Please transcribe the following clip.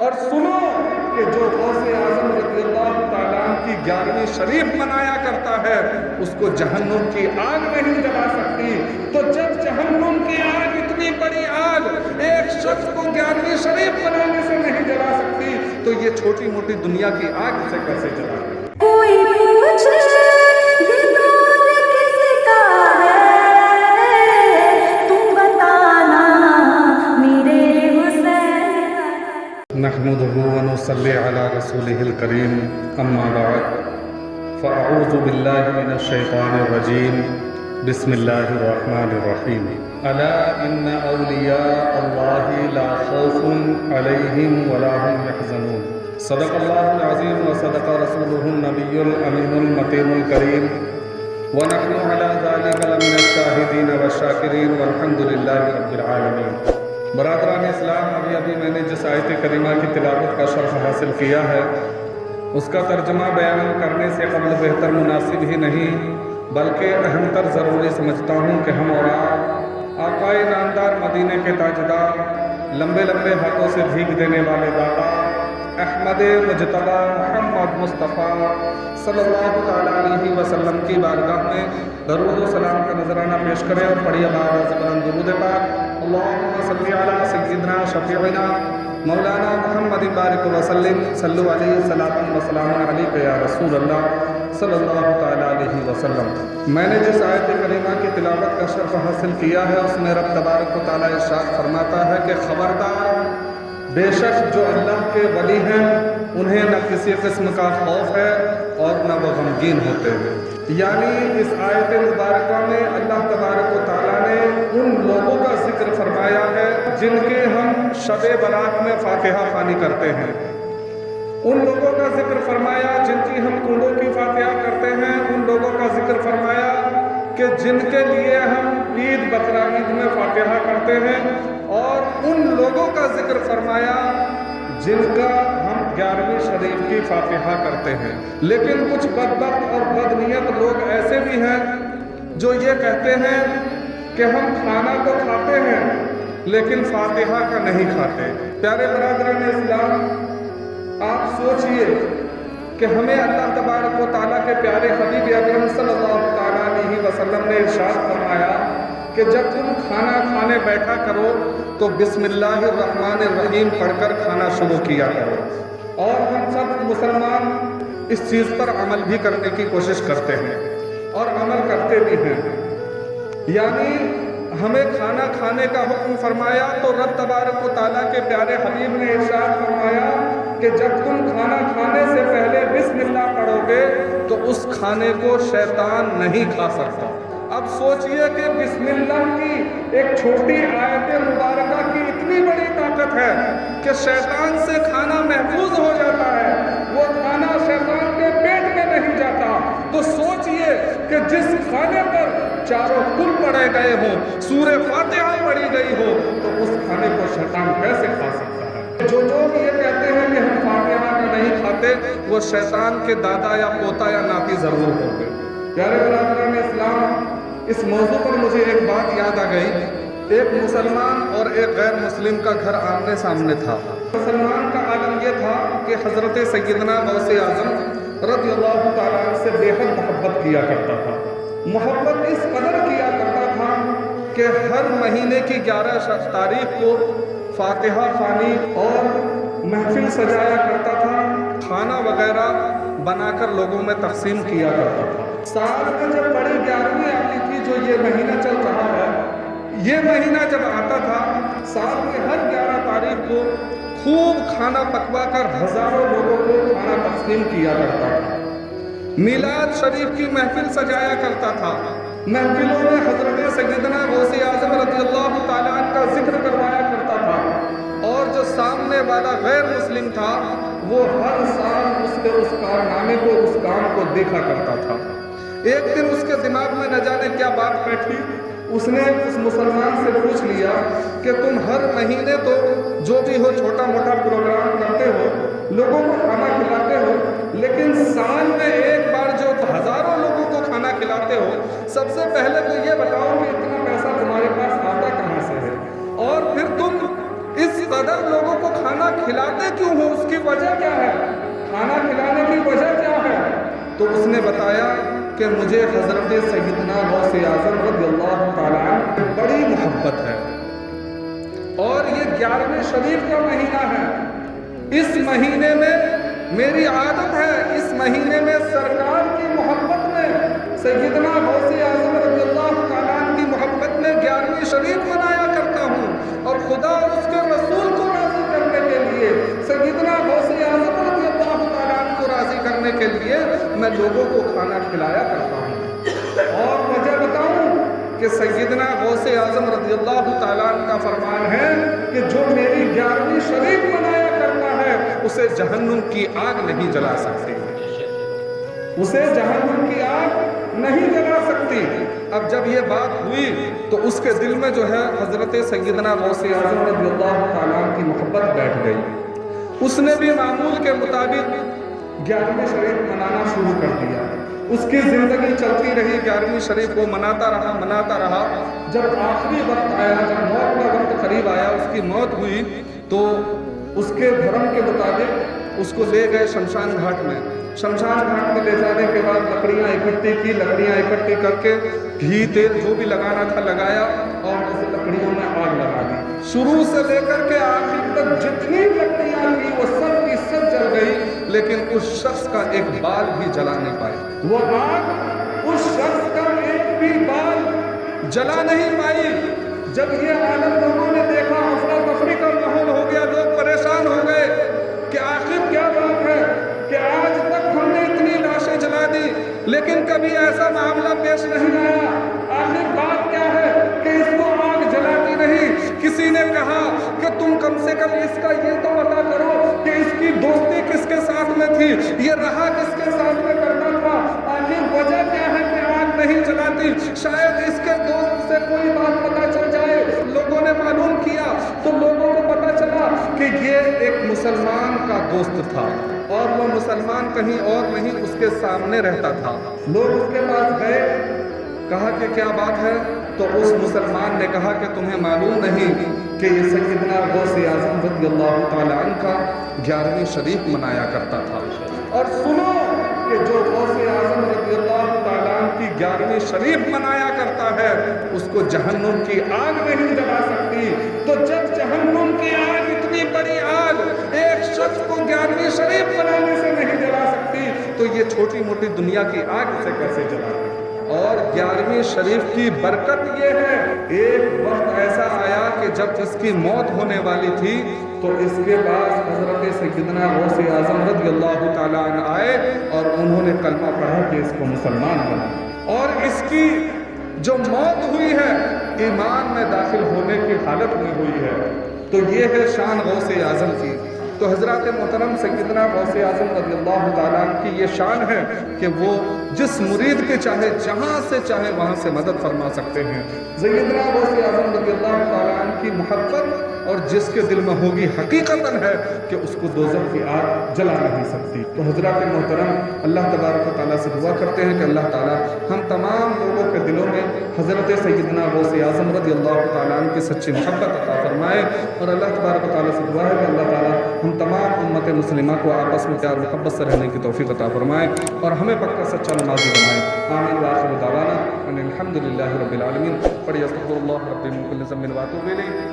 اور سنو کہ جو غوث اعظم رضی اللہ تعالیٰ کی 11ویں شریف منایا کرتا ہے اس کو جہنم کی آگ نہیں جلا سکتی۔ تو جب جہنم کی آگ اتنی بڑی آگ ایک شخص کو 11ویں شریف منانے سے نہیں جلا سکتی تو یہ چھوٹی موٹی دنیا کی آگ اسے کیسے جلا سکتی؟ کوئی پوچھے یہ دور کس کا ہے، تم بتانا میرے حسین۔ نحمده ونصلي على رسوله الكريم اما بعد فاعوذ بالله من الشيطان الرجيم بسم الله الرحمن الرحيم الا ان اولیاء الله لا خوف عليهم ولا هم يحزنون صدق الله العظيم وصدق رسوله النبي الامين المتين الكريم ونحن على ذلك لمن الشاهدين والشاكرين والحمد لله رب العالمين۔ برادران اسلام، ابھی میں نے جس آیت کریمہ کی تلاوت کا شرح حاصل کیا ہے اس کا ترجمہ بیان کرنے سے قبل بہتر مناسب ہی نہیں بلکہ اہم تر ضروری سمجھتا ہوں کہ ہم اور آپ آقائے نامدار مدینے کے تاجدار، لمبے لمبے ہاتھوں سے بھیگ دینے والے داتا احمد مجتبی محمد مصطفیٰ صلی اللہ تعالیٰ علیہ وسلم کی بارگاہ میں درود و سلام کا نذرانہ پیش کریں اور پڑھیے آواز بلند درود پاک۔ اللہم صلی علی سیدنا شفیعنا مولانا محمد بارک وسلم صلو علیہ الصلاۃ والسلام علیک یا رسول اللہ صلی اللہ تعالیٰ علیہ وسلم۔ میں نے جس آیت کریمہ کی تلاوت کا شرح حاصل کیا ہے اس میں رب تبارک و تعالیٰ ارشاد فرماتا ہے کہ خبردار، بے شک جو اللہ کے ولی ہیں انہیں نہ کسی قسم کا خوف ہے اور نہ وہ غمگین ہوتے ہیں۔ یعنی اس آیت مبارکہ میں اللہ تبارک و تعالیٰ نے ان لوگوں کا ذکر فرمایا ہے جن کے ہم شب برات میں فاتحہ خوانی کرتے ہیں، ان لوگوں کا ذکر فرمایا جن کی ہم کنڈوں کی فاتحہ کرتے ہیں، ان لوگوں کا ذکر فرمایا کہ جن کے لیے ہم عید بقرہ عید میں فاتحہ کرتے ہیں، اور ان لوگوں کا ذکر فرمایا جن کا ہم 11ویں شریف کی فاتحہ کرتے ہیں۔ لیکن کچھ بدبخت اور بدنیت لوگ ایسے بھی ہیں جو یہ کہتے ہیں کہ ہم کھانا تو کھاتے ہیں لیکن فاتحہ کا نہیں کھاتے۔ پیارے برادران اسلام، آپ سوچئے کہ ہمیں اللہ تبارک و تعالیٰ کے پیارے حبیب اکرم صلی اللہ تعالیٰ علیہ وسلم نے ارشاد فرمایا کہ جب تم کھانا کھانے بیٹھا کرو تو بسم اللہ الرحمن الرحیم پڑھ کر کھانا شروع کیا کرو، اور ہم سب مسلمان اس چیز پر عمل بھی کرنے کی کوشش کرتے ہیں اور عمل کرتے بھی ہیں۔ یعنی ہمیں کھانا کھانے کا حکم فرمایا تو رب تبارک و تعالیٰ کے پیارے حبیب نے ارشاد فرمایا کہ جب تم کھانا کھانے سے پہلے بسم اللہ پڑھو گے تو اس کھانے کو شیطان نہیں کھا سکتا۔ اب سوچئے کہ بسم اللہ کی ایک چھوٹی آیت مبارکہ کی اتنی بڑی طاقت ہے کہ شیطان سے کھانا محفوظ ہو جاتا ہے، وہ کھانا شیطان کے پیٹ میں نہیں جاتا۔ تو سوچئے کہ جس کھانے پر چاروں کل پڑھے گئے ہوں، سورہ فاتحہ پڑھی گئی ہو، تو اس کھانے کو شیطان کیسے کھا سکتا ہے؟ جو لوگ یہ کہتے ہیں کہ ہم فاتحہ کا نہیں کھاتے وہ شیطان کے دادا یا پوتا یا ناتی ضرور ہوں گے۔ پیارے برادران اسلام، اس موضوع پر مجھے ایک بات یاد آ گئی۔ ایک مسلمان اور ایک غیر مسلم کا گھر آمنے سامنے تھا۔ مسلمان کا عالم یہ تھا کہ حضرت سیدنا غوث اعظم رضی اللہ تعالیٰ عنہ سے بے حد محبت کیا کرتا تھا۔ محبت اس قدر کیا کرتا تھا کہ ہر مہینے کی 11 تاریخ کو فاتحہ خوانی اور محفل سجایا کرتا تھا، کھانا وغیرہ بنا کر لوگوں میں تقسیم کیا کرتا تھا۔ سال میں جب بڑی 11ویں آتی تھی، جو یہ مہینہ چل رہا ہے، یہ مہینہ جب آتا تھا سال میں ہر 11 تاریخ کو خوب کھانا پکوا کر ہزاروں لوگوں کو کھانا تقسیم کیا کرتا تھا۔ میلاد شریف کی محفل سجایا کرتا تھا، محفلوں میں حضرت سیدنا غوث اعظم رضی اللہ تعالیٰ عنہ کا ذکر کروایا کرتا تھا، اور جو سامنے والا غیر مسلم تھا وہ ہر سال اس کے اس کارنامے کو، اس کام کو دیکھا کرتا تھا۔ ایک دن اس کے دماغ میں نہ جانے کیا بات بیٹھی، اس نے اس مسلمان سے پوچھ لیا کہ تم ہر مہینے تو جو بھی ہو چھوٹا موٹا پروگرام کرتے ہو، لوگوں کو کھانا کھلاتے ہو، لیکن سال میں ایک بار جو ہزاروں لوگوں کو کھانا کھلاتے ہو، سب سے پہلے تو یہ بتاؤ کہ اتنا پیسہ تمہارے پاس آتا کہاں سے ہے، اور پھر تم اس قدر لوگوں کو کھانا کھلاتے کیوں وجہ کیا ہے، کھانا کھلانے کی وجہ کیا ہے؟ تو اس نے بتایا کہ مجھے حضرت سیدنا غوث اعظم رضی اللہ تعالیٰ عنہ بڑی محبت ہے، اور یہ 11ویں شریف کا مہینہ ہے، اس مہینے میں میری عادت ہے، اس مہینے میں سرکار کی محبت میں، سیدنا غوث اعظم رضی اللہ تعالیٰ عنہ کی محبت میں 11ویں شریف منایا کرتا ہوں، اور خدا اور اس کے رسول کو راضی کرنے کے لیے، سیدنا غوث اعظم رضی اللہ تعالیٰ عنہ کو راضی کرنے کے لیے میں لوگوں کو کھانا کھلایا کرتا ہوں۔ اور وجہ بتاؤں کہ سیدنا غوث اعظم رضی اللہ تعالیٰ عنہ کا فرمان ہے کہ جو میری 11ویں شریف منایا کرتا ہے اسے جہنم کی آگ نہیں جلا سکتی، اسے جہنم کی آگ نہیں جلا سکتی۔ اب جب یہ بات ہوئی تو اس کے دل میں جو ہے حضرت سیدنا غوث اعظم رضی اللہ تعالیٰ عنہ کی محبت بیٹھ گئی، اس نے بھی معمول کے مطابق 11ویں شریف منانا شروع کر دیا۔ اس کی زندگی چلتی رہی، 11ویں شریف کو مناتا رہا۔ جب آخری وقت آیا، جب موت کا وقت قریب آیا، اس کی موت ہوئی، تو اس کے دھرم کے مطابق اس کو لے گئے شمشان گھاٹ میں۔ شمشان گھاٹ میں لے جانے کے بعد لکڑیاں اکٹھی کر کے گھی تیل جو بھی لگانا تھا لگایا، اور اس لکڑیوں میں آگ لگا دی۔ شروع سے لے کر کے آخر تک جتنی لکڑیاں تھیں وہ سب کی سب جل گئی، لیکن اس شخص کا ایک بال بھی جلا نہیں پائی۔ وہ آگ اس شخص کا ایک بھی بال جلا نہیں پائی۔ جب یہ عالم لوگوں نے دیکھا، افراتفری کا ماحول ہو گیا، لوگ پریشان ہو گئے کہ آخر کیا بات ہے کہ آج تک ہم نے اتنی لاشیں جلا دی لیکن کبھی ایسا معاملہ پیش نہیں آیا، آخر بات کیا ہے کہ اس کو آگ جلاتی نہیں۔ کسی نے کہا کہ تم کم سے کم اس کا یہ تو پتا کرو کہ اس کی دوستی کس کے ساتھ میں تھی، یہ رہا کس کے ساتھ میں کرتا تھا، آخر وجہ کیا ہے کہ آگ نہیں جلاتی؟ شاید اس کے دوست سے کوئی بات پتا چل جائے۔ لوگوں نے معلوم کیا تو لوگوں کو پتا چلا کہ یہ ایک مسلمان کا دوست تھا، اور وہ مسلمان کہیں اور نہیں اس کے سامنے رہتا تھا۔ لوگ اس کے پاس گئے، کہا کہ کیا بات ہے؟ تو اس مسلمان نے کہا کہ تمہیں معلوم نہیں کہ یہ سیدنا غوث اعظم رضی اللہ تعالیٰ عنہ کا 11ویں شریف منایا کرتا تھا، اور سنو کہ جو غوث اعظم رضی اللہ تعالیٰ عنہ کی 11ویں شریف منایا کرتا ہے اس کو جہنم کی آگ نہیں جلا سکتی۔ تو جب جہنم کی آگ، اتنی بڑی آگ، ایک شخص کو 11ویں شریف منانے سے نہیں جلا سکتی تو یہ چھوٹی موٹی دنیا کی آگ اسے کیسے جلا؟ اور 11ویں شریف کی برکت یہ ہے، ایک وقت ایسا آیا کہ جب اس کی موت ہونے والی تھی تو اس کے بعد حضرت سیدنا غوث اعظم رضی اللہ تعالیٰ عنہ آئے اور انہوں نے کلمہ پڑھا کہ اس کو مسلمان بنا، اور اس کی جو موت ہوئی ہے ایمان میں داخل ہونے کی حالت میں ہوئی ہے۔ تو یہ ہے شان غوث اعظم کی۔ تو حضرات محترم سیدنا غوث اعظم رضی اللہ تعالیٰ عنہ کی یہ شان ہے کہ وہ جس مرید کے چاہے جہاں سے چاہے وہاں سے مدد فرما سکتے ہیں۔ سیدنا غوث اعظم رضی اللہ تعالیٰ عنہ کی محبت اور جس کے دل میں ہوگی حقیقتاً ہے کہ اس کو دوزخ کی آگ جلا نہیں سکتی۔ تو حضرات محترم اللہ تبارک و تعالیٰ سے دعا کرتے ہیں کہ اللہ تعالیٰ ہم تمام لوگوں کے دلوں میں حضرت سیدنا غوث اعظم رضی اللہ تعالیٰ عنہ کی سچی محبت عطا فرمائے، اور اللہ تبارک و تعالیٰ سے دعا ہے کہ اللہ تعالیٰ ہم تمام امت مسلمہ کو آپس میں پیار محبت سے رہنے کی توفیق عطا فرمائے اور ہمیں پکا سچا نمازی بنائے۔ آمین وآخر دعوانا ان الحمد للہ رب العالمین۔ پڑھیے استغفر اللہ ربی من کل ذنب واتوب الیہ۔